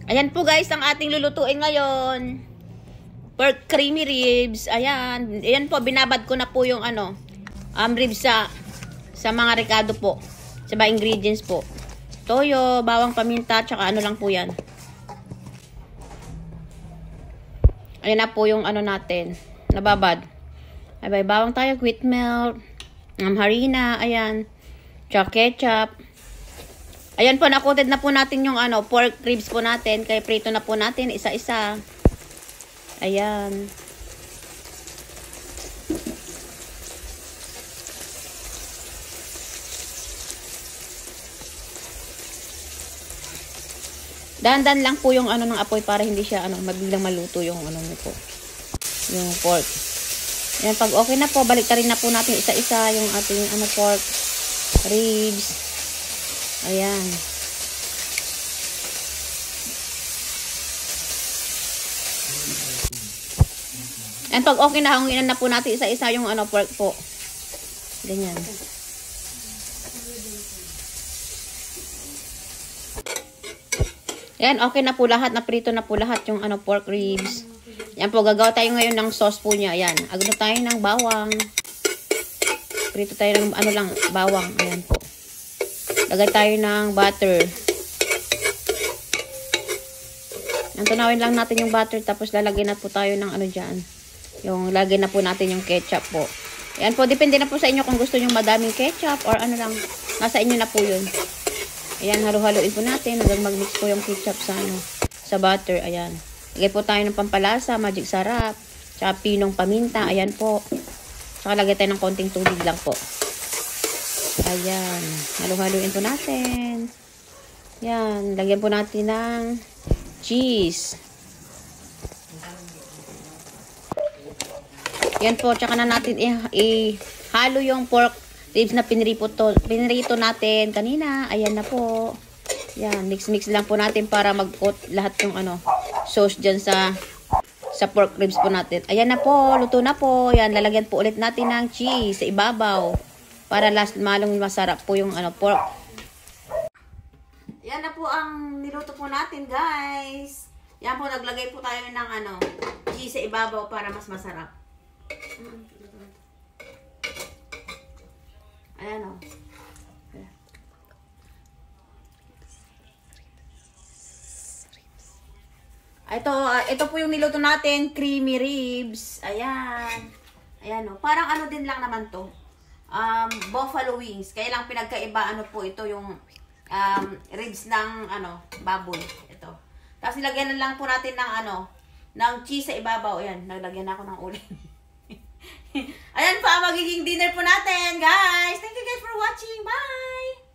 Ayan po guys, ang ating lulutuin ngayon. Pork creamy ribs. Ayan. Ayan po, binabad ko na po yung ribs sa mga rekado po. Sa mga ingredients po. Toyo, bawang paminta, tsaka ano lang po yan. Ayan na po yung natin. Nababad. Ay, bawang tayo, wheat milk, harina, ayan. Tsaka ketchup. Ayan po, nakoted na po natin yung pork ribs po natin. Kaya prito na po natin isa-isa. Ayan. Dahan-dahan lang po yung ng apoy para hindi siya magbilang maluto yung niyo po. Yung pork. Ayan, pag okay na po, balik rin na po natin isa-isa yung ating pork ribs. Ayan. And pag okay na, hanginan na po natin isa-isa yung pork po. Ganyan. Yan, okay na po lahat. Naprito na po lahat yung pork ribs. Yan po, gagawa tayo ngayon ng sauce po niya. Yan, agno tayo ng bawang. Prito tayo ng bawang. Ayan po. Lagay tayo ng butter. Yan, tunawin lang natin yung butter. Tapos lalagyan na po tayo ng dyan. Yung lagyan na po natin yung ketchup po. Yan po, depende na po sa inyo kung gusto nyo madaming ketchup or lang. Nasa inyo na po yun. Ayan, halo-haloin po natin hanggang mag-mix po yung ketchup sa butter. Ayan. Lagay po tayo ng pampalasa, magic sarap, tsaka pinong paminta. Ayan po. Tsaka lagay tayo ng konting tubig lang po. Ayan. Halo-haloin po natin. Ayan. Lagyan po natin ng cheese. Yan po, tsaka na natin ihalo yung pork ribs na pinirito natin kanina. Ayan na po. Yan, mix-mix lang po natin para mag-coat lahat yung sauce dyan sa pork ribs po natin. Ayan na po, luto na po. Yan, lalagyan po ulit natin ng cheese sa ibabaw para malong masarap po yung pork. Yan na po ang niluto po natin, guys. Yan po, naglagay po tayo ng cheese sa ibabaw para mas masarap. Ayan o. Ito po yung niluto natin, creamy ribs. Ayan. Ayan o. Parang din lang naman to. Buffalo wings. Kaya lang pinagkaiba po ito yung ribs ng baboy. Ito. Tapos nilagyan na lang po natin ng cheese sa ibabaw. Ayan. Naglagyan na ako ng uling. Ayan pa, magiging dinner po natin, guys. Thank you guys for watching. Bye!